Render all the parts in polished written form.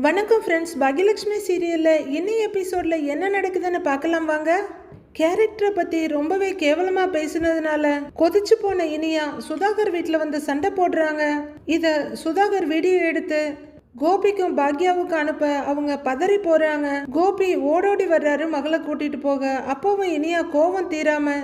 வணக்கம் ஃப்ரெண்ட்ஸ். பாக்யலட்சுமி சீரியலில் இன்னும் எபிசோடில் என்ன நடக்குதுன்னு பார்க்கலாம் வாங்க. கேரக்டரை பற்றி ரொம்பவே கேவலமாக பேசினதுனால கொதிச்சு போன இனியா சுதாகர் வீட்டில் வந்து சண்டை போடுறாங்க. இதை சுதாகர் வீடியோ எடுத்து கோபிக்கும் பாக்யாவுக்கும் அனுப்ப அவங்க பதறி போகிறாங்க. கோபி ஓடோடி வர்றாரு மகளை கூட்டிகிட்டு போக. அப்போவும் இனியா கோவம் தீராம,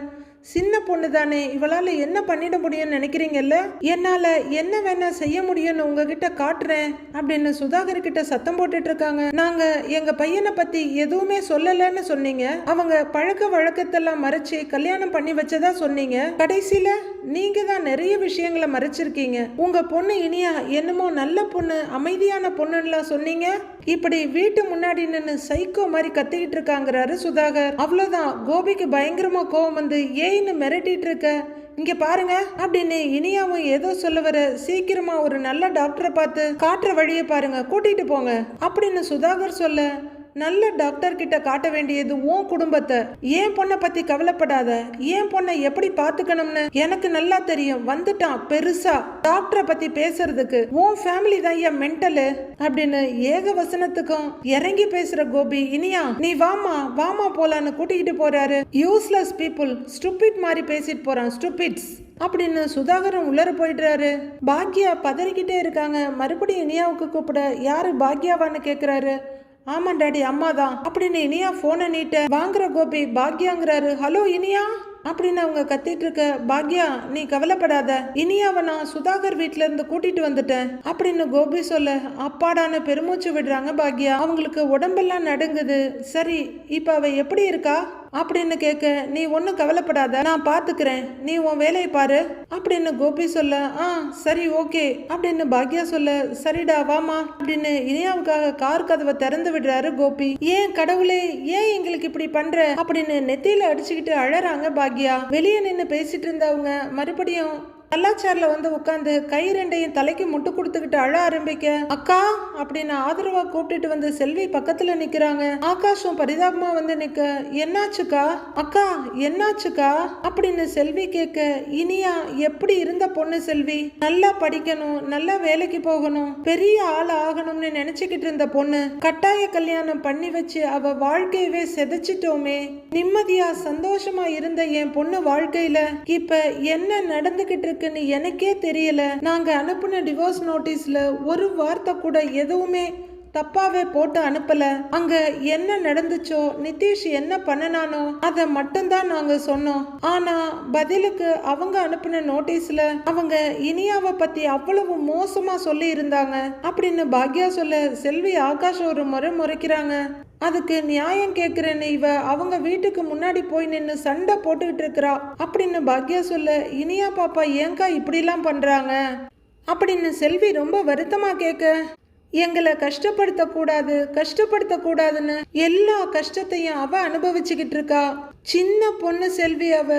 சின்ன பொண்ணு தானே, இவளால் என்ன பண்ணிட முடியும்னு நினைக்கிறீங்கல்ல, என்னால் என்ன வேணா செய்ய முடியும்னு உங்ககிட்ட காட்டுறேன் அப்படின்னு சுதாகர் கிட்ட சத்தம் போட்டுட்டு இருக்காங்க. நாங்கள் எங்கள் பையனை பற்றி எதுவுமே சொல்லலைன்னு சொன்னீங்க. அவங்க பழக்க வழக்கத்தெல்லாம் மறைச்சி கல்யாணம் பண்ணி வச்சதா சொன்னீங்க. கடைசியில் நீங்கள் தான் நிறைய விஷயங்களை மறைச்சிருக்கீங்க. உங்கள் பொண்ணு இனியா என்னமோ நல்ல பொண்ணு, அமைதியான பொண்ணுலாம் சொன்னீங்க. இப்படி வீட்டு முன்னாடி நின்று சைக்கோ மாதிரி கத்திக்கிட்டு இருக்காங்கிறாரு சுதாகர். அவ்வளோதான், கோபிக்கு பயங்கரமா கோவம் வந்து ஏன்னு மிரட்டிட்டு இருக்க, இங்க பாருங்க அப்படின்னு இனியாவும் ஏதோ சொல்ல வர, சீக்கிரமா ஒரு நல்ல டாக்டரை பார்த்து காட்டுற வழியை பாருங்க, கூட்டிட்டு போங்க அப்படின்னு சுதாகர் சொல்ல, நல்ல டாக்டர் கிட்ட காட்ட வேண்டியது உன் குடும்பத்தை. ஏன் பொண்ணை பத்தி கவலைப்படாத, ஏன் பொண்ணை எப்படி பாத்துக்கணும்னு எனக்கு நல்லா தெரியும். வந்துட்டான் பெருசா டாக்டரை பத்தி பேசுறதுக்கு. உன் ஃபேமிலி தான் ஏன் மென்டலு அப்படின்னு ஏக வசனத்துக்கும் இறங்கி பேசுற கோபி, இனியா நீ வாமா வாமா போலான்னு கூட்டிக்கிட்டு போறாரு. யூஸ்லெஸ் பீப்புள், ஸ்டூபிட் மாதிரி பேசிட்டு போறான், ஸ்டூபிட்ஸ் அப்படின்னு சுதாகரம் உள்ளர போயிடுறாரு. பாக்யா பதறிக்கிட்டே இருக்காங்க. மறுபடியும் இனியாவுக்கு கூப்பிட, யாரு பாக்யாவான்னு கேக்குறாரு. ஆமா டாடி, அம்மா தான் அப்படின்னு இனியா போனை நீட்ட வாங்குற கோபி பாக்யாங்கிறாரு. ஹலோ இனியா அப்படின்னு அவங்க கத்திட்டு இருக்க, பாக்யா நீ கவலைப்படாத, இனியாவை நான் சுதாகர் வீட்டுல இருந்து கூட்டிட்டு வந்துட்டேன் அப்படின்னு கோபி சொல்ல, அப்பாடான பெருமூச்சு விடுறாங்க பாக்யா. அவங்களுக்கு உடம்பெல்லாம் நடுங்குது. சரி இப்ப அவ எப்படி இருக்கா அப்படின்னு கேட்க, நீ ஒன்றும் கவலைப்படாத, நான் பார்த்துக்கிறேன், நீ உன் வேலையை பாரு அப்படின்னு கோபி சொல்ல, சரி ஓகே அப்படின்னு பாக்யா சொல்ல, சரிடா வாமா அப்படின்னு இனியாவுக்காக கார் கதவை திறந்து விடுறாரு கோபி. ஏன் கடவுளே, ஏன் எங்களுக்கு இப்படி பண்ற அப்படின்னு நெத்தியில அடிச்சுக்கிட்டு அழறாங்க பாக்யா. வெளியே நின்று பேசிட்டு இருந்தவங்க மறுபடியும் கல்லாச்சாரில் வந்து உட்காந்து கை ரெண்டையும் தலைக்கு முட்டு கொடுத்துக்கிட்டு அழ ஆரம்பிக்க, அக்கா அப்படின்னு ஆதரவா கூப்பிட்டுட்டு வந்து செல்வி பக்கத்துல நிக்கிறாங்க. ஆகாஷும் பரிதாபமா வந்து நிக்க, என்னாச்சுக்கா அக்கா என்னாச்சுக்கா அப்படின்னு செல்வி கேட்க, இனியா எப்படி இருந்த பொண்ணு செல்வி, நல்லா படிக்கணும், நல்லா வேலைக்கு போகணும், பெரிய ஆள் ஆகணும்னு நினைச்சுக்கிட்டு இருந்த பொண்ணு, கட்டாய கல்யாணம் பண்ணி வச்சு அவ வாழ்க்கையவே செதைச்சிட்டோமே. நிம்மதியா சந்தோஷமா இருந்த என் பொண்ணு வாழ்க்கையில இப்ப என்ன நடந்துகிட்டு இருக்கு எனக்கே தெரியல. நாங்க அனுப்புன டிவோர்ஸ் நோட்டீஸ்ல ஒரு வார்த்தை கூட எதுவுமே தப்பாவே போட்டு அனுப்பல. அங்க என்ன நடந்துச்சோ, நிதிஷ் என்ன பண்ணனானோ அதை மட்டும்தான் நாங்க சொன்னோம். ஆனா பதிலுக்கு அவங்க அனுப்பின நோட்டீஸ்ல அவங்க இனியாவை பத்தி அவ்வளவு மோசமா சொல்லி இருந்தாங்க அப்படின்னு பாக்யா சொல்ல, செல்வி ஆகாஷ் ஒரு முறை முறைக்கிறாங்க. அதுக்கு நியாயம் கேட்கிறேன்னு இவ அவங்க வீட்டுக்கு முன்னாடி போய் நின்று சண்டை போட்டுக்கிட்டு இருக்கிறா அப்படின்னு பாக்யா சொல்ல, இனியா பாப்பா ஏங்கா இப்படிலாம் பண்றாங்க அப்படின்னு செல்வி ரொம்ப வருத்தமா கேட்க, எங்களை கஷ்டப்படுத்தக்கூடாதுன்னு எல்லா கஷ்டத்தையும் அவ அனுபவிச்சுக்கிட்டு இருக்கா. சின்ன பொண்ணு செல்வி, அவ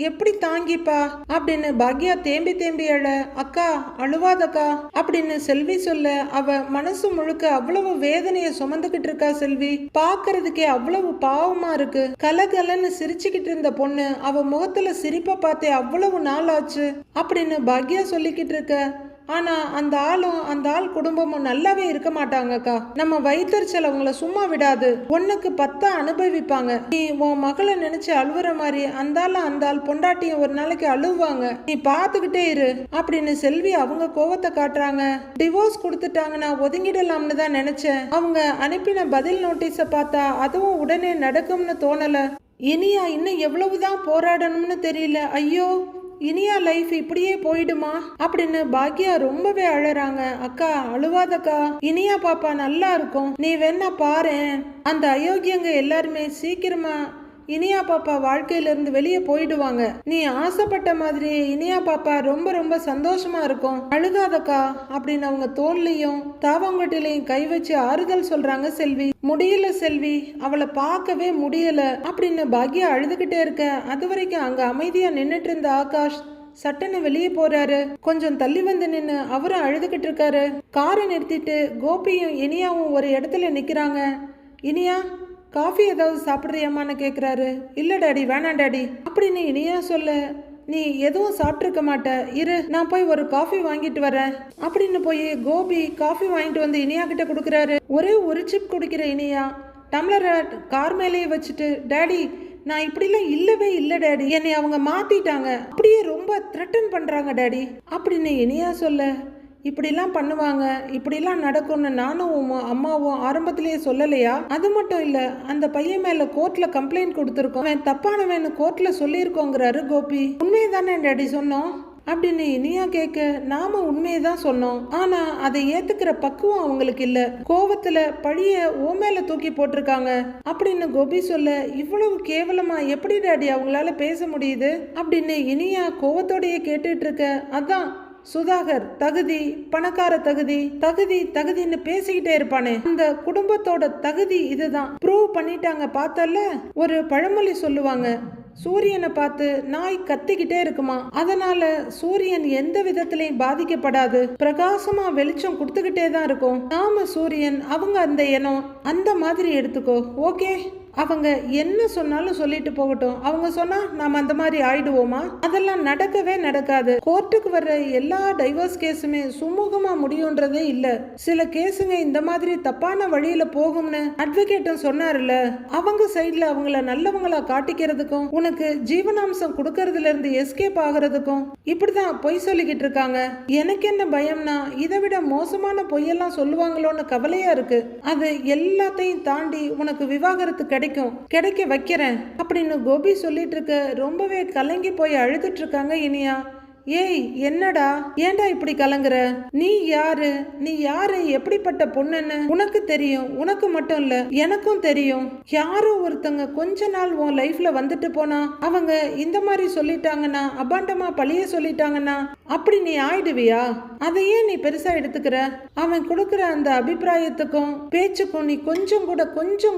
எப்படி தாங்கிப்பா அப்படின்னு பாக்யா தேம்பி தேம்பி அழ, அக்கா அழுவாதக்கா அப்படின்னு செல்வி சொல்ல, அவ மனசு முழுக்க அவ்வளவு வேதனைய சுமந்துகிட்டு இருக்கா செல்வி. பாக்குறதுக்கே அவ்வளவு பாவமா இருக்கு. கலகலன்னு சிரிச்சுக்கிட்டு இருந்த பொண்ணு அவ முகத்துல சிரிப்பை பார்த்தே அவ்வளவு நாள் ஆச்சு அப்படின்னு பாக்யா சொல்லிக்கிட்டு இருக்க. ஆனா அந்த ஆள் குடும்பமும் நல்லாவே இருக்க மாட்டாங்கக்கா. நம்ம வயிற்றுச்சல் அவங்கள சும்மா விடாது, ஒண்ணுக்கு 10 அனுபவிப்பாங்க. நீ உன் மகளை நினைச்சு அழுவுற மாதிரி அந்த ஆள் பொண்டாட்டியும் ஒரு நாளைக்கு அழுவாங்க, நீ பாத்துக்கிட்டே இரு அப்படின்னு செல்வி அவங்க கோவத்தை காட்டுறாங்க. டிவோர்ஸ் கொடுத்துட்டாங்கன்னா ஒதுங்கிடலாம்னு தான் நினைச்சேன். அவங்க அனுப்பின பதில் நோட்டீஸை பார்த்தா அதுவும் உடனே நடக்கும்னு தோணல. இனியா இன்னும் எவ்வளவுதான் போராடணும்னு தெரியல. ஐயோ இனியா லைஃப் இப்படியே போயிடுமா அப்படின்னு பாக்யா ரொம்பவே அழறாங்க. அக்கா அழுவாதக்கா, இனியா பாப்பா நல்லா இருக்கும், நீ வேணா பாரேன். அந்த அயோக்கியங்க எல்லாருமே சீக்கிரமா இனியா பாப்பா வாழ்க்கையில இருந்து வெளியே போயிடுவாங்க. நீ ஆசைப்பட்ட மாதிரி இனியா பாப்பா ரொம்ப ரொம்ப சந்தோஷமா இருக்கும், அழுகாதக்கா அப்படின்னு அவங்க தோல்லையும் தாவங்கட்டிலையும் கை வச்சு ஆறுதல் சொல்றாங்க செல்வி. முடியல செல்வி, அவளை பார்க்கவே முடியல அப்படின்னு பாக்யா அழுதுகிட்டே இருக்க. அது வரைக்கும் அங்க அமைதியா நின்னுட்டு இருந்த ஆகாஷ் சட்டன்னு வெளியே போறாரு. கொஞ்சம் தள்ளி வந்து நின்று அவரும் அழுதுகிட்டு இருக்காரு. காரை நிறுத்திட்டு கோபியும் இனியாவும் ஒரு இடத்துல நிக்கிறாங்க. இனியா காஃபி ஏதாவது சாப்பிட்றியாமான்னு கேட்குறாரு. இல்லை டாடி வேணாம் டாடி அப்படின்னு இனியா சொல்ல, நீ எதுவும் சாப்பிட்ருக்க மாட்ட, இரு நான் போய் ஒரு காஃபி வாங்கிட்டு வரேன் அப்படின்னு போய் கோபி காஃபி வாங்கிட்டு வந்து இனியா கிட்ட கொடுக்குறாரு. ஒரே ஒரு சிப் குடிக்கிற இனியா டம்ளரை கார் மேலேயே வச்சுட்டு, டேடி நான் இப்படிலாம் இல்லவே இல்லை டேடி, என்னை அவங்க மாத்திட்டாங்க, அப்படியே ரொம்ப த்ரெட்டன் பண்றாங்க டேடி அப்படின்னு இனியா சொல்ல, இப்படிலாம் பண்ணுவாங்க, இப்படிலாம் நடக்கும்னு நானும் அம்மாவும் ஆரம்பத்திலேயே சொல்லலையா? அது மட்டும் இல்ல, அந்த பையன் மேல கோர்ட்ல கம்ப்ளைண்ட் கொடுத்துருக்கோம், அவன் தப்பானவன்னு கோர்ட்ல சொல்லியிருக்கோங்கிறாரு கோபி. உண்மையதானே டேடி சொன்னோம் அப்படின்னு இனியா கேட்க, நாம உண்மையை தான் சொன்னோம், ஆனா அதை ஏத்துக்கிற பக்குவம் அவங்களுக்கு இல்ல, கோவத்துல பழிய ஓ மேல தூக்கி போட்டிருக்காங்க அப்படின்னு கோபி சொல்ல, இவ்வளவு கேவலமா எப்படி டாடி அவங்களால பேச முடியுது அப்படின்னு இனியா கோவத்தோடய கேட்டுட்டு இருக்க. அதான் சுதாகர் தகுதி, பணக்கார தகுதி, தகுதி தகுதின்னு பேசிக்கிட்டே இருப்பானே, அந்த குடும்பத்தோட தகுதி இதுதான் ப்ரூவ் பண்ணிட்டாங்க. பார்த்தல, ஒரு பழமொழி சொல்லுவாங்க, சூரியனை பார்த்து நாய் கத்திக்கிட்டே இருக்குமா, அதனால சூரியன் எந்த விதத்திலையும் பாதிக்கப்படாது, பிரகாசமா வெளிச்சம் கொடுத்துக்கிட்டே தான் இருக்கும். நாம சூரியன், அவங்க அந்த இனம், அந்த மாதிரி எடுத்துக்கோ. ஓகே, அவங்க என்ன சொன்னாலும் சொல்லிட்டு போகட்டும், அவங்க சொன்னா நாம அந்த மாதிரி ஆயிடுவோமா? அதெல்லாம் நடக்கவே நடக்காது. கோர்ட்டுக்கு வர்ற எல்லா டைவர்ஸ் கேஸுமே சுமூகமா முடியுன்றதே இல்ல, சில கேஸுங்க இந்த மாதிரி தப்பான வழியில போகும்னு அட்வொகேட்டும் சொன்னார்ல, அவங்க சைட்ல அவங்கள நல்லவங்களா காட்டிக்கிறதுக்கும் உனக்கு ஜீவனாம்சம் கொடுக்கறதுல இருந்து எஸ்கேப் ஆகிறதுக்கும் இப்படிதான் பொய் சொல்லிக்கிட்டு இருக்காங்க. எனக்கு என்ன பயம்னா, இதை விட மோசமான பொய்யெல்லாம் சொல்லுவாங்களோன்னு கவலையா இருக்கு. அது எல்லாத்தையும் தாண்டி உனக்கு விவாகரத்து கிடைக்க வைக்கிறேன் அப்படின்னு கோபி சொல்லிட்டு இருக்க, ரொம்பவே கலங்கி போய் அழுதுட்டு இருக்காங்க இனியா. ஏய் என்னடா, ஏன்டா இப்படி கலங்குற? நீ யாரு, நீ யாரு, எப்படிப்பட்ட பொண்ணுன்னு உனக்கு தெரியும், உனக்கு மட்டும் இல்ல எனக்கும் தெரியும். யாரோ ஒருத்தங்க கொஞ்ச நாள் உன் லைஃப்ல வந்துட்டு போனா அவங்க இந்த மாதிரி சொல்லிட்டாங்கன்னா, அபாண்டமா பழிய சொல்லிட்டாங்கன்னா அப்படி நீ ஆயிடுவியா? அதையே நீ பெருசா எடுத்துக்கிற? அவன் கொடுக்குற அந்த அபிப்பிராயத்துக்கும் பேச்சுக்கும் நீ கொஞ்சம்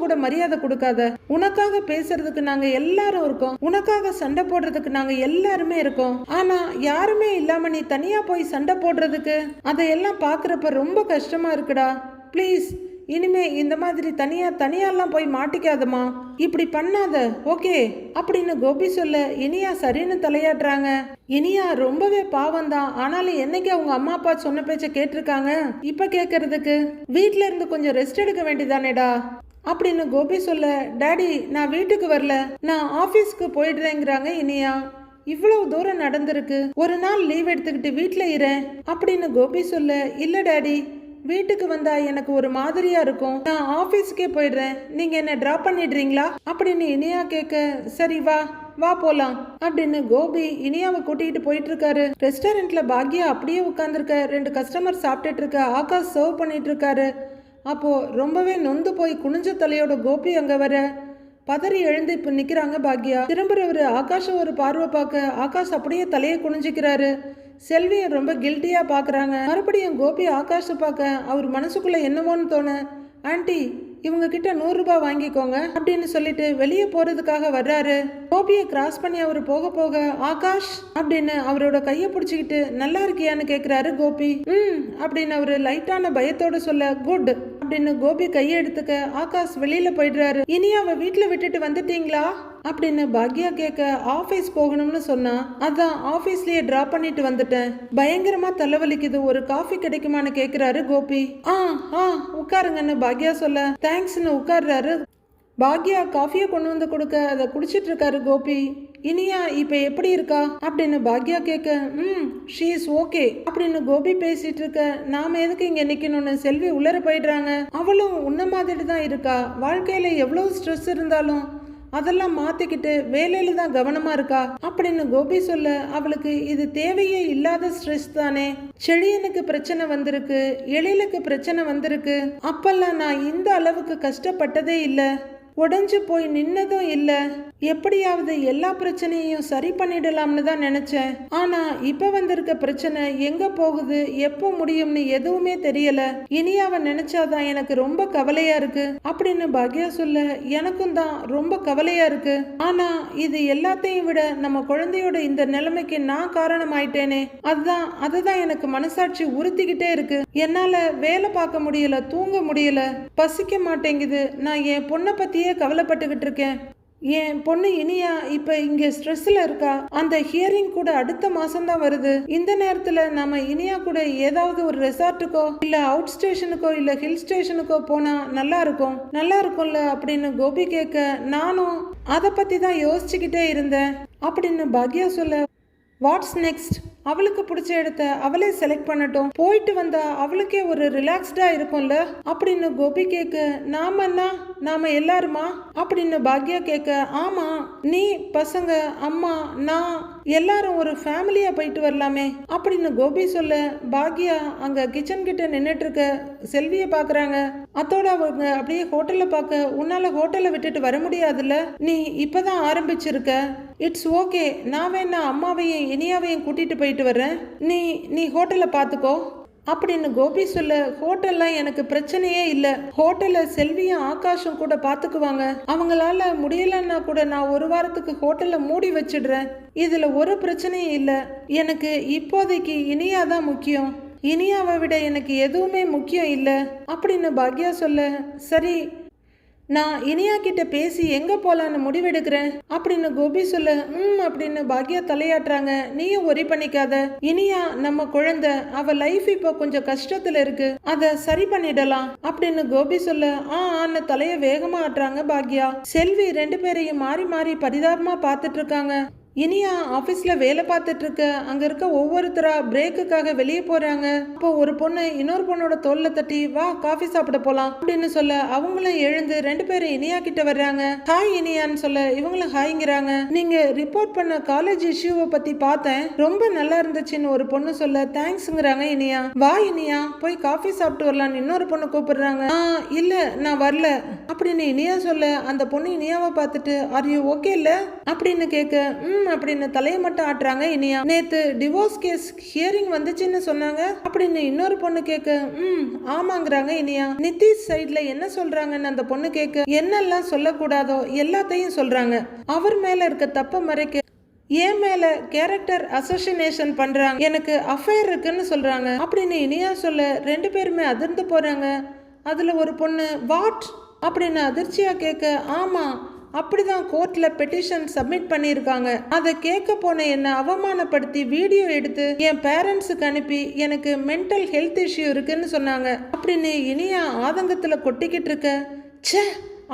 கூட மரியாதை கொடுக்காத. உனக்காக பேசுறதுக்கு நாங்க எல்லாரும் இருக்கோம், உனக்காக சண்டை போடுறதுக்கு நாங்க எல்லாருமே இருக்கோம், ஆனா யாருமே இல்லாம நீ தனியா போய் சண்டை போடுறதுக்கு அதையெல்லாம் பாக்குறப்ப ரொம்ப கஷ்டமா இருக்குடா. ப்ளீஸ் இனிமே இந்த மாதிரி தனியாலாம் போய் மாட்டிக்காதமா, இப்படி பண்ணாத, ஓகே அப்படின்னு கோபி சொல்ல, இனியா சரின்னு தலையாடுறாங்க. இனியா ரொம்பவே பாவம் தான், ஆனாலும் என்னைக்கு அவங்க அம்மா அப்பா சொன்ன பேச்ச கேட்டிருக்காங்க, இப்ப கேட்கறதுக்கு வீட்ல இருந்து கொஞ்சம் ரெஸ்ட் எடுக்க வேண்டியதானேடா அப்படின்னு கோபி சொல்ல, டாடி நான் வீட்டுக்கு வரல, நான் ஆபீஸ்க்கு போயிடுறேங்கிறாங்க இனியா. இவ்வளவு தூரம் நடந்திருக்கு, ஒரு நாள் லீவ் எடுத்துக்கிட்டு வீட்டுல இறேன் அப்படின்னு கோபி சொல்ல, இல்ல டாடி வீட்டுக்கு வந்தா எனக்கு ஒரு மாதிரியா இருக்கும், நான் ஆபீஸ்க்கே போயிடுறேன், நீங்க என்ன டிராப் பண்ணிடுறீங்களா அப்படின்னு இனியா கேட்க, சரி வா வா போலாம் அப்படின்னு கோபி இனியாவை கூட்டிகிட்டு போயிட்டு இருக்காரு. ரெஸ்டாரண்ட்ல பாக்யா அப்படியே உட்கார்ந்துருக்க, 2 கஸ்டமர் சாப்பிட்டுட்டு இருக்க, ஆகாஷ் சர்வ் பண்ணிட்டு இருக்காரு. அப்போ ரொம்பவே நொந்து போய் குனிஞ்ச தலையோட கோபி அங்க வர, பதறி எழுந்து இப்ப நிக்கிறாங்க பாக்யா. திரும்புறவரு ஆகாஷ ஒரு பார்வை பார்க்க, ஆகாஷ் அப்படியே தலையை குனிஞ்சிக்கிறாரு. செல்வியை ரொம்ப கில்ட்டியா பாக்குறாங்க. மறுபடியும் கோபி ஆகாஷ பார்க்க அவர் மனசுக்குள்ள என்னவோன்னு தோண, ஆண்டி இவங்க கிட்ட 100 ரூபாய் வாங்கிக்கோங்க அப்படின்னு சொல்லிட்டு வெளியே போறதுக்காக வர்றாரு. கோபியை கிராஸ் பண்ணி அவர் போக ஆகாஷ் அப்படின்னு அவரோட கைய பிடிச்சுக்கிட்டு நல்லா இருக்கியான்னு கேக்குறாரு கோபி. அப்படின்னு அவரு லைட்டான பயத்தோட சொல்ல, குட் அப்படின்னு கோபி கையை எடுத்துக்க ஆகாஷ் வெளியில போயிடுறாரு. இனி அவ வீட்டுல விட்டுட்டு வந்துட்டீங்களா அப்படின்னு பாக்யா கேட்க, ஆபீஸ் போகணும்னு சொன்னா, அதான் ஆபீஸ்லயே டிராப் பண்ணிட்டு வந்துட்டேன், பயங்கரமா தலைவலிக்குது, ஒரு காஃபி கிடைக்குமான்னு கேக்குறாரு கோபி. உட்காருங்கன்னு பாக்யா சொல்ல, தேங்க்ஸ்னு உட்கார்றாரு. பாக்யா காஃபியை கொண்டு வந்து கொடுக்க அதை குடிச்சிட்டு இருக்காரு கோபி. இனியா இப்ப எப்படி இருக்கா அப்படின்னு பாக்யா கேட்க, ஷீ இஸ் ஓகே அப்படின்னு கோபி பேசிட்டு இருக்க, நாம எதுக்கு இங்க நிக்கணும்னு செல்வி உள்ளர போயிடுறாங்க. அவளும் உன்ன மாதிரி தான் இருக்கா, வாழ்க்கையில எவ்வளவு ஸ்ட்ரெஸ் இருந்தாலும் அதெல்லாம் மாத்திக்கிட்டு வேலையில தான் கவனமா இருக்கா அப்படின்னு கோபி சொல்ல, அவளுக்கு இது தேவையே இல்லாத ஸ்ட்ரெஸ் தானே, செழியனுக்கு பிரச்சனை வந்திருக்கு, எழிலுக்கு பிரச்சனை வந்திருக்கு, அப்பெல்லாம் நான் இந்த அளவுக்கு கஷ்டப்பட்டதே இல்லை, உடைஞ்சு போய் நின்னதும் இல்ல, எப்படியாவது எல்லா பிரச்சனையும் சரி பண்ணிடலாம்னு தான் நினைச்சேன், ஆனா இப்ப வந்திருக்க பிரச்சனை எங்க போகுது எப்போ முடியும்னு எதுவுமே தெரியல, இனியாவ நினைச்சாதான் எனக்கு ரொம்ப கவலையா இருக்கு அப்படின்னு பாக்யா சொல்ல, எனக்கும் தான் ரொம்ப கவலையா இருக்கு, ஆனா இது எல்லாத்தையும் விட நம்ம குழந்தையோட இந்த நிலைமைக்கு நான் காரணம் ஆயிட்டேனே, அதுதான் எனக்கு மனசாட்சி உறுத்திக்கிட்டே இருக்கு, என்னால வேலை பார்க்க முடியல, தூங்க முடியல, பசிக்க மாட்டேங்குது, நான் என் பொண்ணை பத்தியே கவலைப்பட்டுக்கிட்டு இருக்கேன், என் பொண்ணு இனியா இப்ப இங்க ஸ்ட்ரெஸ்ல இருக்கா. அந்த ஹியரிங் கூட அடுத்த மாசம் தான் வருது. இந்த நேரத்துல நம்ம இனியா கூட ஏதாவது ஒரு ரெசார்ட்டுக்கோ இல்ல அவுட் ஸ்டேஷனுக்கோ இல்ல ஹில் ஸ்டேஷனுக்கோ போனா நல்லா இருக்கும்ல அப்படின்னு கோபி கேட்க, நானும் அதை பத்தி தான் யோசிச்சுக்கிட்டே இருந்தேன் அப்படின்னு பாக்யா சொல்ல, வாட்ஸ் நெக்ஸ்ட்? அவளுக்கு பிடிச்ச இடத்த அவளே செலக்ட் பண்ணட்டும், போயிட்டு வந்தா அவளுக்கே ஒரு ரிலாக்ஸ்டா இருக்கும்ல அப்படின்னு கோபி கேட்க, நாம எல்லாருமா அப்படின்னு பாக்யா கேட்க, ஆமா, நீ, பசங்க, அம்மா, நான் எல்லாரும் ஒரு ஃபேமிலியா போயிட்டு வரலாமே அப்படின்னு கோபி சொல்ல, பாக்யா அங்க கிச்சன் கிட்ட நின்னுட்டு இருக்க செல்வியை பாக்குறாங்க. அதோட அவங்க அப்படியே ஹோட்டல்ல பார்க்க, உன்னால ஹோட்டலை விட்டுட்டு வர முடியாதுல்ல, நீ இப்பதான் ஆரம்பிச்சிருக்க, இட்ஸ் ஓகே, நான் வேணா அம்மாவையும் இனியாவையும் கூட்டிட்டு போயிட்டு வர்றேன், நீ ஹோட்டலை பார்த்துக்கோ அப்படின்னு கோபி சொல்ல, ஹோட்டல்லாம் எனக்கு பிரச்சனையே இல்லை, ஹோட்டலை செல்வியும் ஆகாஷும் கூட பார்த்துக்குவாங்க, அவங்களால முடியலன்னா கூட நான் ஒரு வாரத்துக்கு ஹோட்டலை மூடி வச்சிடுறேன், இதுல ஒரு பிரச்சனையும் இல்லை, எனக்கு இப்போதைக்கு இனியா தான் முக்கியம், இனியாவை விட எனக்கு எதுவுமே முக்கியம் இல்லை அப்படின்னு பாக்யா சொல்ல, சரி நான் இனியா கிட்ட பேசி எங்க போலான்னு முடிவெடுக்கிறேன் அப்படின்னு கோபி சொல்ல, அப்படின்னு பாக்யா தலையாட்டுறாங்க. நீயும் ஒரி பண்ணிக்காத, இனியா நம்ம குழந்தை, அவ லைஃப் இப்போ கொஞ்சம் கஷ்டத்துல இருக்கு, அத சரி பண்ணிடலாம் அப்படின்னு கோபி சொல்ல, ஆன்னு தலைய வேகமா ஆட்டுறாங்க பாக்யா. செல்வி ரெண்டு பேரையும் மாறி மாறி பரிதாபமா பார்த்துட்டு இருக்காங்க. இனியா ஆபீஸ்ல வேலை பார்த்துட்டு இருக்க, அங்க இருக்க ஒவ்வொருத்தரா பிரேக்குக்காக வெளியே போறாங்க. அப்போ ஒரு பொண்ணு இன்னொரு பொண்ணோட தோல்ல தட்டி, வா காஃபி சாப்பிட போலாம் அப்படின்னு சொல்ல, அவங்களும் எழுந்து ரெண்டு பேரும் இனியா கிட்ட வர்றாங்க. ஹாய் இனியான்னு சொல்ல, இவங்களும் ஹாய்ங்கிறாங்க. நீங்க ரிப்போர்ட் பண்ண காலேஜ் இஷ்யூவை பத்தி பார்த்தேன், ரொம்ப நல்லா இருந்துச்சுன்னு ஒரு பொண்ணு சொல்ல, தேங்க்ஸ்ங்கிறாங்க இனியா. வா இனியா போய் காஃபி சாப்பிட்டு வரலான்னு இன்னொரு பொண்ணு கூப்பிடுறாங்க. இல்ல நான் வரல அப்படின்னு இனியா சொல்ல, அந்த பொண்ணு இனியாவை பார்த்துட்டு, ஆர் யூ ஓகே இல்ல அப்படின்னு கேட்க, அப்படின்னு தலையை மட்டும் ஆட்டுறாங்க இனியா. நேத்து டிவோர்ஸ் கேஸ் ஹியரிங் வந்துச்சுன்னு சொன்னாங்க அப்படின்னு இன்னொரு பொண்ணு கேட்க, ஆமாங்கிறாங்க இனியா. நிதிஷ் சைட்ல என்ன சொல்றாங்கன்னு அந்த பொண்ணு கேட்க, என்னெல்லாம் சொல்லக்கூடாதோ எல்லாத்தையும் சொல்றாங்க, அவர் மேல இருக்க தப்ப மறைக்க என் மேல கேரக்டர் அசோசினேஷன் பண்றாங்க, எனக்கு அஃபேர் இருக்குன்னு சொல்றாங்க அப்படின்னு இனியா சொல்ல, ரெண்டு பேருமே அதிர்ந்து போறாங்க. அதுல ஒரு பொண்ணு வாட் அப்படின்னு அதிர்ச்சியா கேட்க, ஆமா அப்படிதான் கோர்ட்ல பெட்டிஷன் சப்மிட் பண்ணியிருக்காங்க, அதை கேட்க போன என்னை அவமானப்படுத்தி வீடியோ எடுத்து என் பேரண்ட்ஸுக்கு அனுப்பி எனக்கு மென்டல் ஹெல்த் இஷ்யூ இருக்குன்னு சொன்னாங்க அப்படின்னு இனியா ஆதங்கத்துல கொட்டிக்கிட்டு இருக்க, ச்சே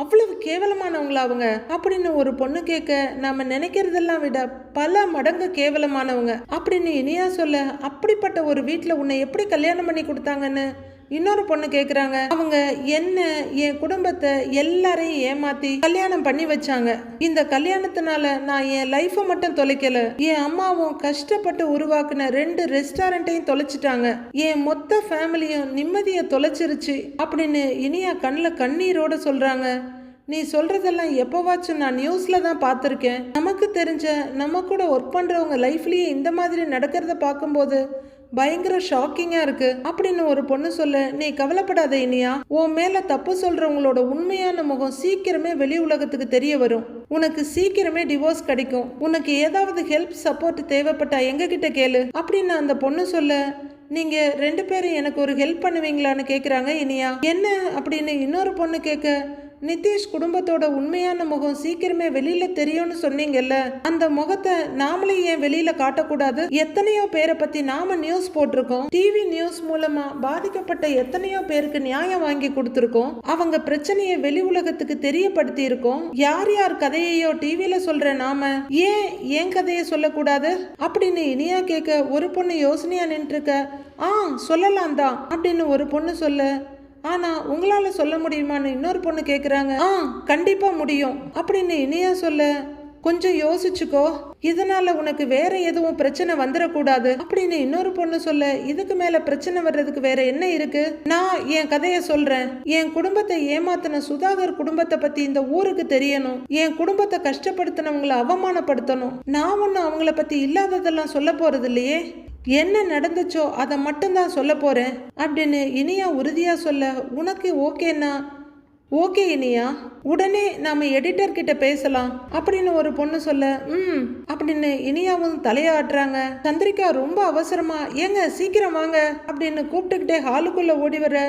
அவ்வளவு கேவலமானவங்களா அவங்க அப்படின்னு ஒரு பொண்ணு கேட்க, நாம நினைக்கிறதெல்லாம் விட பல மடங்கு கேவலமானவங்க அப்படின்னு இனியா சொல்ல, அப்படிப்பட்ட ஒரு வீட்டில் உன்னை எப்படி கல்யாணம் பண்ணி கொடுத்தாங்கன்னு இன்னொரு பொண்ணு கேக்குறாங்க. அவங்க என்ன, என் குடும்பத்தை எல்லாரையும் ஏமாத்தி கல்யாணம் பண்ணி வச்சாங்க, இந்த கல்யாணத்தினால நான் என் லைஃபை மட்டும் தொலைக்கல, என் அம்மாவும் கஷ்டப்பட்டு உருவாக்குன 2 ரெஸ்டாரண்ட்டையும் தொலைச்சிட்டாங்க, என் மொத்த ஃபேமிலியும் நிம்மதியை தொலைச்சிருச்சு அப்படின்னு இனியா கண்ணில் கண்ணீரோட சொல்றாங்க. நீ சொல்றதெல்லாம் எப்போவாச்சும் நான் நியூஸ்ல தான் பார்த்துருக்கேன், நமக்கு தெரிஞ்ச நம்ம கூட ஒர்க் பண்றவங்க லைஃப்லயே இந்த மாதிரி நடக்கிறத பார்க்கும்போது பயங்கர ஷாக்கிங்கா இருக்கு அப்படின்னு ஒரு பொண்ணு சொல்ல, நீ கவலைப்படாத இனியா, உன் மேல தப்பு சொல்றவங்களோட உண்மையான முகம் சீக்கிரமே வெளி உலகத்துக்கு தெரிய வரும், உனக்கு சீக்கிரமே டிவோர்ஸ் கிடைக்கும், உனக்கு ஏதாவது ஹெல்ப் சப்போர்ட் தேவைப்பட்டா எங்க கிட்ட கேளு அப்படின்னு அந்த பொண்ணு சொல்ல, நீங்க 2 பேரும் எனக்கு ஒரு ஹெல்ப் பண்ணுவீங்களான்னு கேக்குறாங்க இனியா. என்ன அப்படின்னு இன்னொரு பொண்ணு கேட்க, நிதிஷ் குடும்பத்தோட உண்மையான முகம் சீக்கிரமே வெளியில தெரியும்னு சொன்னீங்கல்ல, அந்த முகத்தை நாமளே ஏன் வெளியில காட்டக்கூடாது, எத்தனையோ பேரை பத்தி நாம நியூஸ் போட்டிருக்கோம், டிவி நியூஸ் மூலமா பாதிக்கப்பட்ட எத்தனையோ பேருக்கு நியாயம் வாங்கி கொடுத்திருக்கோம், அவங்க பிரச்சனையை வெளி உலகத்துக்கு தெரியப்படுத்தி இருக்கோம், யார் யார் கதையையோ டிவில சொல்ற நாம ஏன் என் கதையை சொல்லக்கூடாது அப்படின்னு இனியா கேட்க, ஒரு பொண்ணு யோசனையா நின்று இருக்க, சொல்லலாம் தான் அப்படின்னு ஒரு பொண்ணு சொல்ல, ஆனா உங்களால சொல்ல முடியுமான்னு இன்னொரு பொண்ணு கேக்குறாங்க. கண்டிப்பா முடியும் அப்படின்னு இனியா சொல்ல, கொஞ்சம் யோசிச்சுக்கோ, இதனால உனக்கு வேற எதுவும் பிரச்சனை வந்துடக்கூடாது அப்படின்னு இன்னொரு பொண்ணு சொல்ல, இதுக்கு மேல பிரச்சனை வர்றதுக்கு வேற என்ன இருக்கு, நான் என் கதைய சொல்றேன், என் குடும்பத்தை ஏமாத்தின சுதாகர் குடும்பத்தை பத்தி இந்த ஊருக்கு தெரியணும், என் குடும்பத்தை கஷ்டப்படுத்தினவங்களை அவமானப்படுத்தணும், நான் ஒன்னும் அவங்கள பத்தி இல்லாததெல்லாம் சொல்ல போறது இல்லையே, என்ன நடந்துச்சோ அதை மட்டும்தான் சொல்ல போறேன் அப்படின்னு இனியா உறுதியா சொல்ல, உனக்கு ஓகேன்னா ஓகே இனியா, உடனே நாம எடிட்டர் கிட்ட பேசலாம் அப்படின்னு ஒரு பொண்ணு சொல்ல, அப்படின்னு இனியாவும் தலையாட்டுறாங்க. சந்திரிகா ரொம்ப அவசரமா, ஏங்க சீக்கிரம் வாங்க அப்படின்னு கூப்பிட்டுக்கிட்டே ஹாலுக்குள்ள ஓடி வர,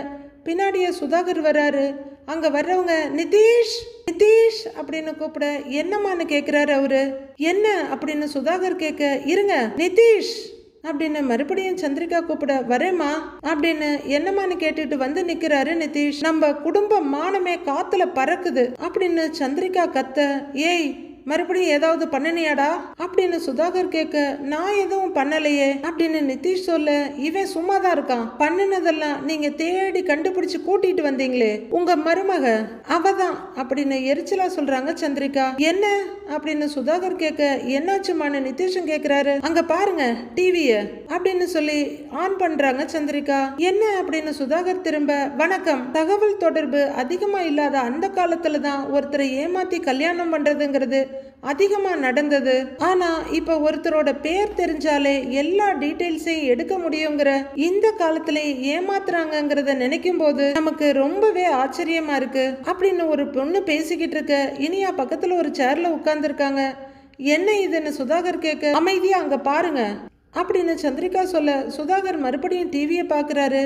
பின்னாடியே சுதாகர் வர்றாரு. அங்க வர்றவங்க, நிதிஷ் நிதிஷ் அப்படின்னு கூப்பிட என்னம்மான்னு கேக்குறாரு அவரு. என்ன அப்படின்னு சுதாகர் கேட்க, இருங்க நிதிஷ் அப்படின்னு மறுபடியும் சந்திரிகா கூப்பிட, வரேம்மா அப்படின்னு என்னமான்னு கேட்டுட்டு வந்து நிக்கிறாரு நிதிஷ். நம்ம குடும்ப மானமே காத்துல பறக்குது அப்படின்னு சந்திரிகா கத்த, ஏய் மறுபடியும் ஏதாவது பண்ணனியாடா அப்படின்னு சுதாகர் கேட்க, நான் எதுவும் பண்ணலையே அப்படின்னு நிதிஷ் சொல்ல, இவன் சும்மாதான் இருக்கான், பண்ணினதெல்லாம் நீங்க தேடி கண்டுபிடிச்சு கூட்டிட்டு வந்தீங்களே உங்க மருமக அவதான் அப்படின்னு எரிச்சலா சொல்றாங்க சந்திரிகா. என்ன அப்படின்னு சுதாகர் கேட்க, என்னாச்சுமான்னு நிதிஷும் கேக்குறாரு. அங்க பாருங்க டிவிய அப்படின்னு சொல்லி ஆன் பண்றாங்க சந்திரிகா. என்ன அப்படின்னு சுதாகர் திரும்ப, வணக்கம், தகவல் தொடர்பு அதிகமா இல்லாத அந்த காலத்துல தான் ஒருத்தரை ஏமாத்தி கல்யாணம் பண்றதுங்கிறது அதிகமா நடந்தது. ஆனா இப்ப ஒருத்தரோட பேர் தெரிஞ்சாலே எல்லா டீடைல்ஸையும் எடுக்க முடியுங்கிற இந்த காலத்துல ஏமாத்துறாங்கிறத நினைக்கும் போது நமக்கு ரொம்பவே ஆச்சரியமா இருக்கு அப்படின்னு ஒரு பொண்ணு பேசிக்கிட்டு இருக்க இனியா பக்கத்துல ஒரு சேர்ல உட்கார்ந்துருக்காங்க. என்ன இதுன்னு சுதாகர் கேட்க, அமைதியா அங்க பாருங்க அப்படின்னு சந்திரிகா சொல்ல சுதாகர் மறுபடியும் டிவியை பாக்குறாரு.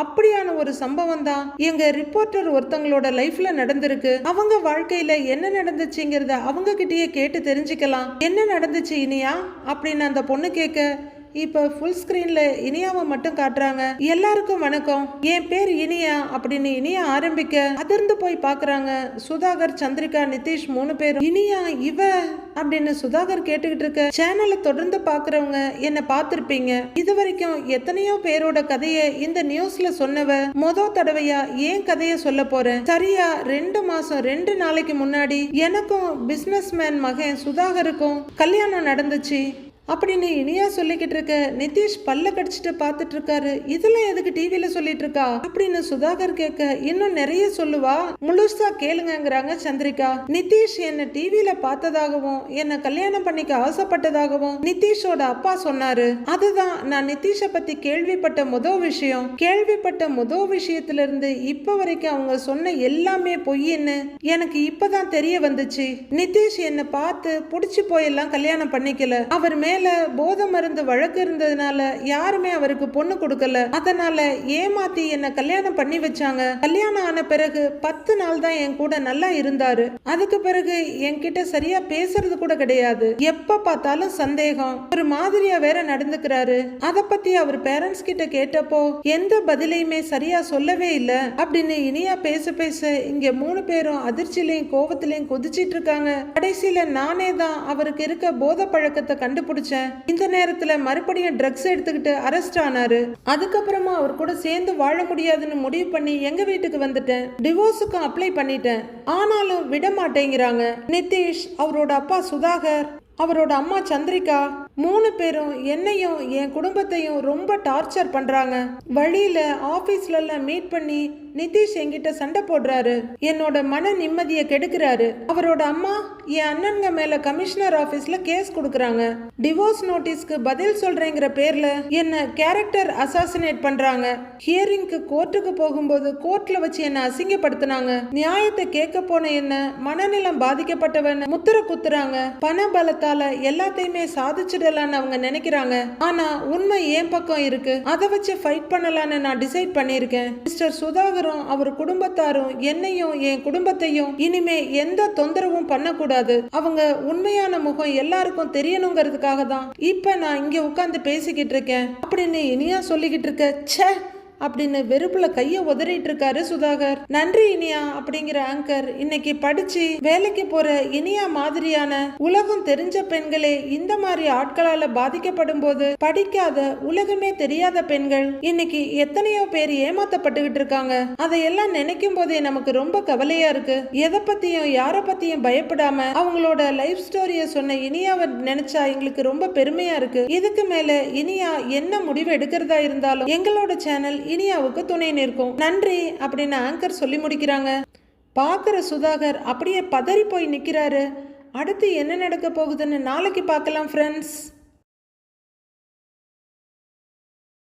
அப்படியான ஒரு சம்பவம் தான் எங்க ரிப்போர்ட்டர் ஒருத்தங்களோட லைஃப்ல நடந்திருக்கு. அவங்க வாழ்க்கையில என்ன நடந்துச்சுங்கிறத அவங்க கிட்டயே கேட்டு தெரிஞ்சுக்கலாம். என்ன நடந்துச்சு இனியா அப்படின்னு அந்த பொண்ணு கேட்க, இப்ப ஃபுல் ஸ்கிரீன்ல இனியாவை மட்டும் காட்டுறாங்க. எல்லாருக்கும் வணக்கம், என் பேர் இனியா அப்படின்னு இனியா ஆரம்பிக்க அதிர்ந்து போய் பாக்குறாங்க சுதாகர், சந்திரிகா, நிதிஷ் 3 பேரும். இனியா இவ அப்படின்னு சுதாகர் கேட்டுக்கிட்டு இருக்க, சேனலை தொடர்ந்து பாக்குறவங்க என்ன பார்த்திருப்பீங்க. இது வரைக்கும் எத்தனையோ பேரோட கதையை இந்த நியூஸ்ல சொன்னவ தடவையா ஏன் கதையை சொல்ல போறேன். சரியா 2 மாசம் 2 நாளைக்கு முன்னாடி எனக்கும் பிசினஸ் மேன் மகன் சுதாகருக்கும் கல்யாணம் நடந்துச்சு அப்படின்னு இனியா சொல்லிக்கிட்டு இருக்க நிதிஷ் பல்ல கடிச்சிட்டு பார்த்துட்டு இருக்காரு. இதெல்லாம் எதுக்கு டிவில சொல்லிட்டு இருக்கா அப்படின்னு சுதாகர் கேட்க, இன்னும் நிறைய சொல்லுவா, முழுசா கேளுங்கிறாங்க சந்திரிகா. நிதிஷ் என்ன டிவில பார்த்ததாகவும் என்ன கல்யாணம் பண்ணிக்க ஆசைப்பட்டதாகவும் நிதிஷோட அப்பா சொன்னாரு. அதுதான் நான் நிதிஷ பத்தி கேள்விப்பட்ட முதல் விஷயத்துல இருந்து இப்ப வரைக்கும் அவங்க சொன்ன எல்லாமே பொய்ன்னு எனக்கு இப்பதான் தெரிய வந்துச்சு. நிதிஷ் என்ன பார்த்து புடிச்சு போயெல்லாம் கல்யாணம் பண்ணிக்கல. அவர் மேல போதை மருந்து வழக்கு இருந்ததுனால யாருமே அவருக்கு பொண்ணு கொடுக்கல. அதனால ஏமாத்தி என்ன கல்யாணம் பண்ணி வச்சாங்க. கல்யாணம் ஆன பிறகு 10 நாள் தான் என் கூட நல்லா இருந்தாரு. அதுக்கு பிறகு என்கிட்ட சரியா பேசுறது கூட கிடையாது. எப்ப பார்த்தாலும் சந்தேகம், ஒரு மாதிரியா வேற நடந்துக்கிறாரு. அத பத்தி அவர் பேரண்ட்ஸ் கிட்ட கேட்டப்போ எந்த பதிலையுமே சரியா சொல்லவே இல்ல அப்படின்னு இனியா பேச பேச இங்க 3 பேரும் அதிர்ச்சியிலையும் கோவத்திலையும் கொதிச்சிட்டு இருக்காங்க. கடைசியில நானே தான் அவருக்கு இருக்க போதை பழக்கத்தை கண்டுபிடிச்சேன். இந்த நேரத்துல மறுபடியும் ட்ரக்ஸ் எடுத்துக்கிட்டு அரெஸ்ட் ஆனாரு. அதுக்கப்புறமா அவர் கூட சேர்ந்து வாழ முடியாதுன்னு முடிவு பண்ணி எங்க வீட்டுக்கு வந்துட்டேன். டிவோர்ஸுக்கும் அப்ளை பண்ணிட்டேன். ஆனாலும் விட மாட்டேங்கிறாங்க. நிதிஷ், அவரோட அப்பா சுதாகர், அவரோட அம்மா சந்திரிகா 3 பேரும் என்னையும் என் குடும்பத்தையும் ரொம்ப டார்ச்சர் பண்றாங்க. வழியில ஆபீஸ்ல எல்லாம் மீட் பண்ணி நிதிஷ் என்கிட்ட சண்டை போடுறாரு. என்னோட மன நிம்மதியை கெடுக்கிறாரு. அவரோட அம்மா என் அண்ணன்க மேல கமிஷனர் ஆபீஸ்ல கேஸ் கொடுக்கறாங்க. டிவோர்ஸ் நோட்டீஸ்க்கு பதில் சொல்றேங்கிற பேர்ல என்ன கேரக்டர் அசாசினேட் பண்றாங்க. ஹியரிங்க்கு கோர்ட்டுக்கு போகும்போது கோர்ட்ல வச்சு என்ன அசிங்கப்படுத்தினாங்க. நியாயத்தை கேட்க போன என்ன மனநிலம் பாதிக்கப்பட்டவன் முத்திர குத்துறாங்க. பண பலத்தால எல்லாத்தையுமே சாதிச்சிடலான்னு அவங்க நினைக்கிறாங்க. ஆனா உண்மை என் பக்கம் இருக்கு. அதை வச்சு ஃபைட் பண்ணலான்னு நான் டிசைட் பண்ணிருக்கேன். மிஸ்டர் சுதாகரும் அவர் குடும்பத்தாரும் என்னையும் என் குடும்பத்தையும் இனிமே எந்த தொந்தரவும் பண்ணக்கூடாது. அவங்க உண்மையான முகம் எல்லாருக்கும் தெரியணுங்கிறதுக்காக தான் இப்ப நான் இங்க உட்கார்ந்து பேசிக்கிட்டு இருக்கேன் அப்படின்னு இனியா சொல்லிக்கிட்டு இருக்க. ச்சே அப்படின்னு வெறுப்புல கைய உதறிட்டு இருக்காரு சுதாகர். நன்றி இனியா அப்படிங்கிற ஆங்கர் இன்னைக்கு படிச்சு வேலைக்கு போற இனியா மாதிரியான உலகம் தெரிஞ்ச பெண்களே இந்த மாதிரி ஆட்களால பாதிக்கப்படும் போது படிக்காத உலகமே தெரியாத பெண்கள் இன்னைக்கு எத்தனையோ பேர் ஏமாத்தப்பட்டுகிட்டு இருக்காங்க. அதையெல்லாம் நினைக்கும் போதே நமக்கு ரொம்ப கவலையா இருக்கு. எதை பத்தியும் யார பத்தியும் பயப்படாம அவங்களோட லைஃப் ஸ்டோரிய சொன்ன இனியாவை நினைச்சா எங்களுக்கு ரொம்ப பெருமையா இருக்கு. இதுக்கு மேல இனியா என்ன முடிவு எடுக்கிறதா இருந்தாலும் எங்களோட சேனல் இனியாவுக்கு துணை நிற்கும். நன்றி அப்படின்னு ஆங்கர் சொல்லி முடிக்கிறாங்க. பாக்குற சுதாகர் அப்படியே பதறி போய் நிக்கிறாரு. அடுத்து என்ன நடக்க போகுதுன்னு நாளைக்கு பார்க்கலாம் ஃப்ரெண்ட்ஸ்.